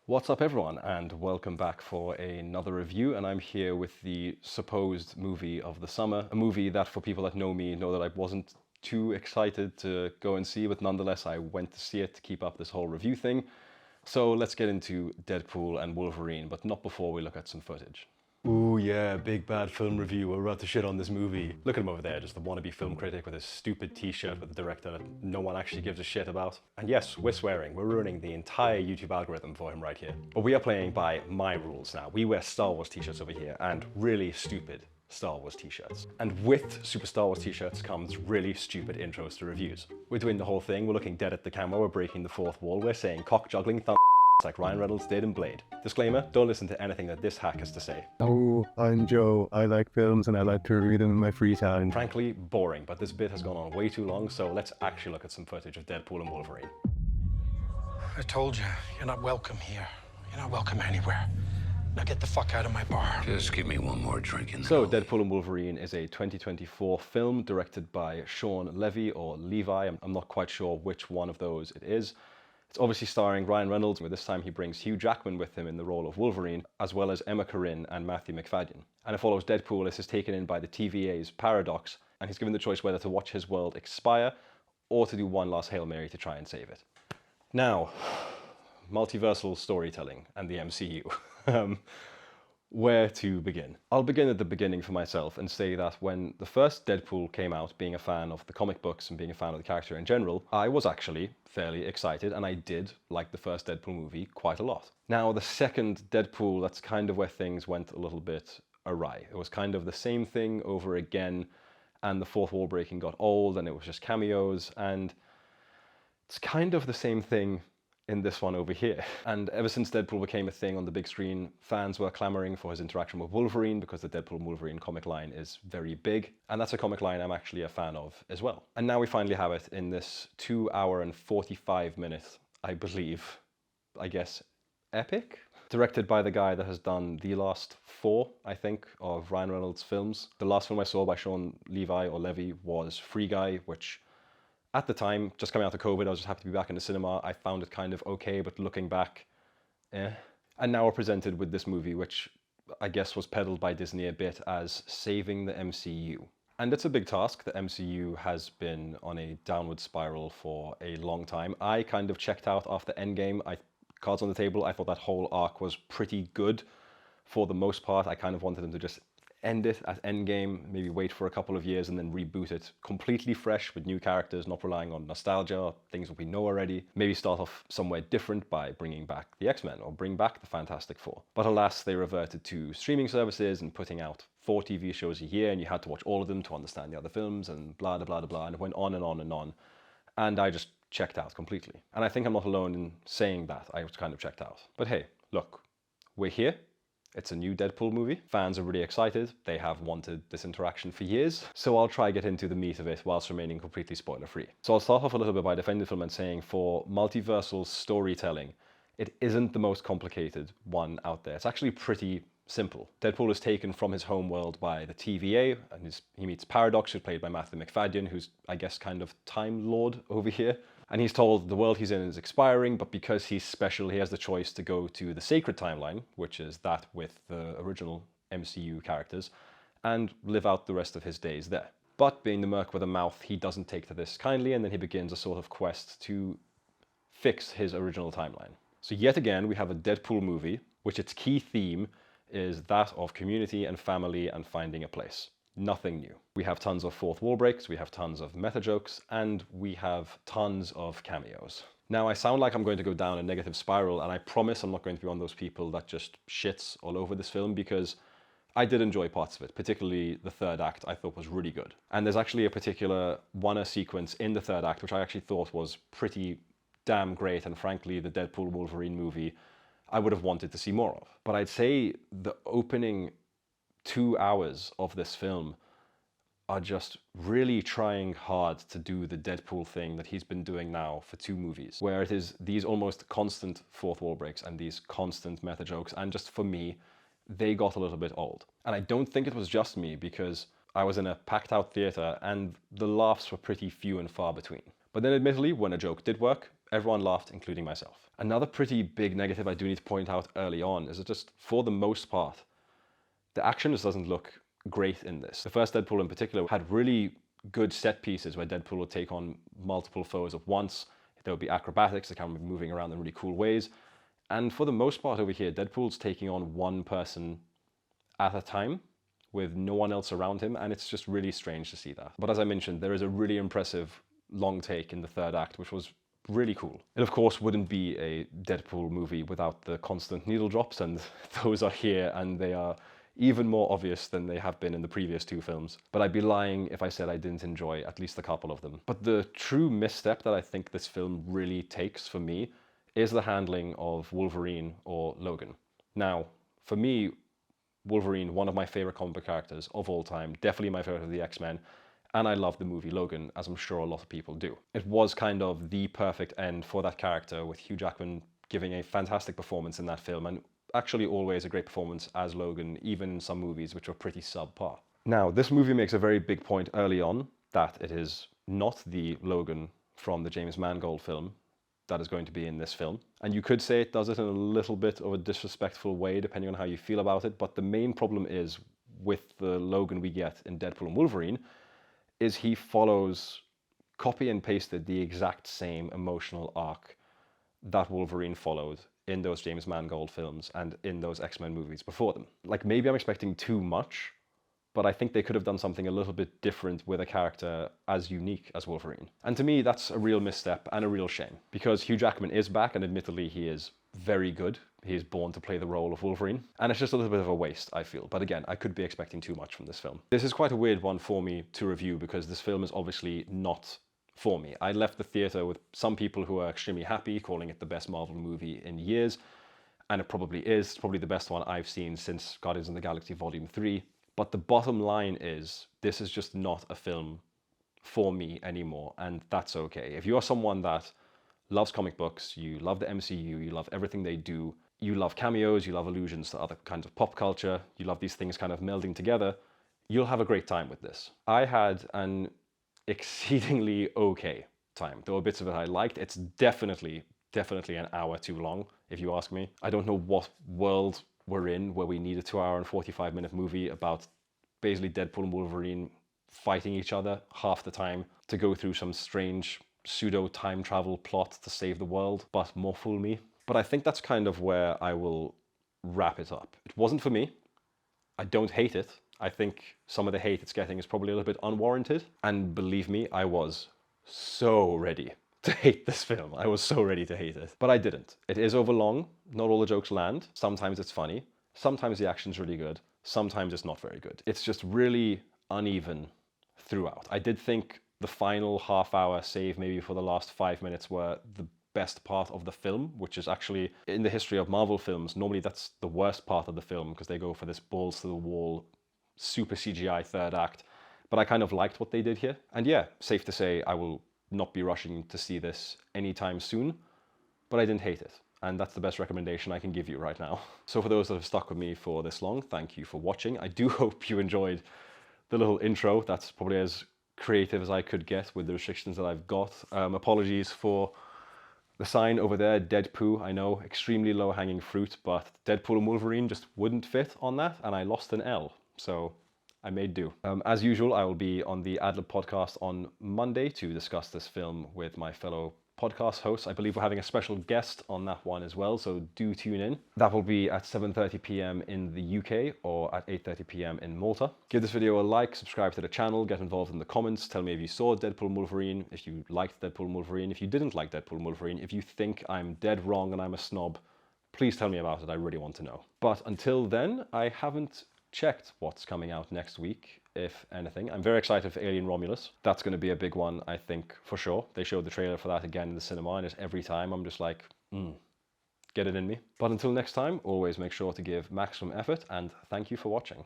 What's up everyone, and welcome back for another review. And I'm here with the supposed movie of the summer, a movie that for people that know me know that I wasn't too excited to go and see, but nonetheless I went to see it to keep up this whole review thing. So let's get into Deadpool and Wolverine, but not before we look at some footage. Ooh yeah, big bad film review. We're about to shit on this movie. Look at him over there, just the wannabe film critic with his stupid t-shirt with the director that no one actually gives a shit about. And yes, we're swearing. We're ruining the entire YouTube algorithm for him right here. But we are playing by my rules now. We wear Star Wars t-shirts over here, and really stupid Star Wars t-shirts. And with Super Star Wars t-shirts comes really stupid intros to reviews. We're doing the whole thing, we're looking dead at the camera, we're breaking the fourth wall, we're saying cock juggling thumb like Ryan Reynolds did in Blade. Disclaimer, don't listen to anything that this hack has to say. Oh, I'm Joe. I like films and I like to read them in my free time. Frankly, boring, but this bit has gone on way too long, so let's actually look at some footage of Deadpool and Wolverine. I told you, you're not welcome here. You're not welcome anywhere. Now get the fuck out of my bar. Just give me one more drink and So, Deadpool and Wolverine is a 2024 film directed by Shawn Levy, or Levi. I'm not quite sure which one of those it is. It's obviously starring Ryan Reynolds, but this time he brings Hugh Jackman with him in the role of Wolverine, as well as Emma Corrin and Matthew McFadden. And it follows Deadpool as he's taken in by the TVA's paradox, and he's given the choice whether to watch his world expire or to do one last Hail Mary to try and save it. Now, multiversal storytelling and the MCU. Where to begin? I'll begin at the beginning for myself and say that when the first Deadpool came out, being a fan of the comic books and being a fan of the character in general, I was actually fairly excited, and I did like the first Deadpool movie quite a lot. Now, the second Deadpool, that's kind of where things went a little bit awry. It was kind of the same thing over again, and the fourth wall breaking got old, and it was just cameos, and it's kind of the same thing in this one over here. And ever since Deadpool became a thing on the big screen, fans were clamoring for his interaction with Wolverine because the Deadpool and Wolverine comic line is very big, and that's a comic line I'm actually a fan of as well. And now we finally have it in this 2 hour and 45 minute, I believe, I guess, epic? Directed by the guy that has done the last 4, I think, of Ryan Reynolds films. The last film I saw by Shawn Levy or Levy was Free Guy, which at the time, just coming out of COVID, I was just happy to be back in the cinema. I found it kind of okay, but looking back, eh. And now we're presented with this movie, which I guess was peddled by Disney a bit as saving the MCU. And it's a big task. The MCU has been on a downward spiral for a long time. I kind of checked out after Endgame. Cards on the table, I thought that whole arc was pretty good for the most part. I kind of wanted them to just end it at Endgame, maybe wait for a couple of years and then reboot it completely fresh with new characters, not relying on nostalgia or things that we know already. Maybe start off somewhere different by bringing back the X-Men or bring back the Fantastic Four. But alas, they reverted to streaming services and putting out 4 TV shows a year, and you had to watch all of them to understand the other films and blah, blah, blah, blah, and it went on and on and on. And I just checked out completely. And I think I'm not alone in saying that. I was kind of checked out. But hey, look, we're here. It's a new Deadpool movie. Fans are really excited. They have wanted this interaction for years. So I'll try to get into the meat of it whilst remaining completely spoiler-free. So I'll start off a little bit by defending the film and saying for multiversal storytelling, it isn't the most complicated one out there. It's actually pretty simple. Deadpool is taken from his home world by the TVA, and he meets Paradox, who's played by Matthew McFadden, who's, I guess, kind of Time Lord over here. And he's told the world he's in is expiring, but because he's special, he has the choice to go to the sacred timeline, which is that with the original MCU characters, and live out the rest of his days there. But being the merc with a mouth, he doesn't take to this kindly, and then he begins a sort of quest to fix his original timeline. So yet again, we have a Deadpool movie, which its key theme is that of community and family and finding a place. Nothing new. We have tons of fourth wall breaks, we have tons of meta jokes, and we have tons of cameos. Now, I sound like I'm going to go down a negative spiral, and I promise I'm not going to be one of those people that just shits all over this film, because I did enjoy parts of it, particularly the third act I thought was really good. And there's actually a particular one-er sequence in the third act which I actually thought was pretty damn great, and frankly, the Deadpool Wolverine movie I would have wanted to see more of. But I'd say the opening 2 hours of this film are just really trying hard to do the Deadpool thing that he's been doing now for 2 movies, where it is these almost constant fourth wall breaks and these constant meta jokes, and just for me, they got a little bit old. And I don't think it was just me, because I was in a packed out theater and the laughs were pretty few and far between. But then admittedly, when a joke did work, Everyone laughed, including myself. Another pretty big negative I do need to point out early on is that just for the most part, the action just doesn't look great in this. The first Deadpool in particular had really good set pieces where Deadpool would take on multiple foes at once. There would be acrobatics, the camera would be moving around in really cool ways. And for the most part over here, Deadpool's taking on one person at a time with no one else around him, and it's just really strange to see that. But as I mentioned, there is a really impressive long take in the third act, which was really cool. It of course wouldn't be a Deadpool movie without the constant needle drops, and those are here, and they are even more obvious than they have been in the previous two films. But I'd be lying if I said I didn't enjoy at least a couple of them. But the true misstep that I think this film really takes for me is the handling of Wolverine or Logan. Now, for me, Wolverine, one of my favorite comic book characters of all time, definitely my favorite of the X-Men, and I love the movie Logan, as I'm sure a lot of people do. It was kind of the perfect end for that character, with Hugh Jackman giving a fantastic performance in that film, and actually always a great performance as Logan, even in some movies which were pretty subpar. Now, this movie makes a very big point early on that it is not the Logan from the James Mangold film that is going to be in this film. And you could say it does it in a little bit of a disrespectful way, depending on how you feel about it, but the main problem is with the Logan we get in Deadpool and Wolverine is he follows, copy and pasted, the exact same emotional arc that Wolverine followed in those James Mangold films and in those X-Men movies before them. Like, maybe I'm expecting too much, but I think they could have done something a little bit different with a character as unique as Wolverine. And to me, that's a real misstep and a real shame, because Hugh Jackman is back, and admittedly, he is very good. He is born to play the role of Wolverine, and it's just a little bit of a waste, I feel. But again, I could be expecting too much from this film. This is quite a weird one for me to review, because this film is obviously not for me. I left the theater with some people who are extremely happy, calling it the best Marvel movie in years, and it probably is. It's probably the best one I've seen since Guardians of the Galaxy Volume 3. But the bottom line is, this is just not a film for me anymore, and that's okay. If you are someone that loves comic books, you love the MCU, you love everything they do, you love cameos, you love allusions to other kinds of pop culture, you love these things kind of melding together, you'll have a great time with this. I had an exceedingly okay time. There were bits of it I liked. It's definitely an hour too long, if you ask me. I don't know what world we're in where we need a 2-hour and 45-minute movie about basically Deadpool and Wolverine fighting each other half the time to go through some strange pseudo time travel plot to save the world, but more fool me. But I think that's kind of where I will wrap it up. It wasn't for me. I don't hate it. I think some of the hate it's getting is probably a little bit unwarranted. And believe me, I was so ready to hate this film. I was so ready to hate it. But I didn't. It is overlong. Not all the jokes land. Sometimes it's funny. Sometimes the action's really good. Sometimes it's not very good. It's just really uneven throughout. I did think the final half hour, save maybe for the last 5 minutes, were the best part of the film, which is actually, in the history of Marvel films, normally that's the worst part of the film, because they go for this balls to the wall, super CGI third act. But I kind of liked what they did here. And yeah, safe to say I will not be rushing to see this anytime soon, but I didn't hate it. And that's the best recommendation I can give you right now. So for those that have stuck with me for this long, thank you for watching. I do hope you enjoyed the little intro. That's probably as creative as I could get with the restrictions that I've got. Apologies for the sign over there, Deadpool. I know, extremely low-hanging fruit, but Deadpool and Wolverine just wouldn't fit on that, and I lost an L. So I made do. As usual, I will be on the Adlib podcast on Monday to discuss this film with my fellow podcast hosts. I believe we're having a special guest on that one as well, so do tune in. That will be at 7:30 p.m. in the UK or at 8:30 p.m. in Malta. Give this video a like, subscribe to the channel, get involved in the comments, tell me if you saw Deadpool and Wolverine, if you liked Deadpool and Wolverine, if you didn't like Deadpool and Wolverine, if you think I'm dead wrong and I'm a snob, please tell me about it. I really want to know. But until then, I haven't checked what's coming out next week, if anything. I'm very excited for Alien Romulus. That's going to be a big one, I think, for sure. They showed the trailer for that again in the cinema, and it's every time I'm just like, get it in me. But until next time, always make sure to give maximum effort, and thank you for watching.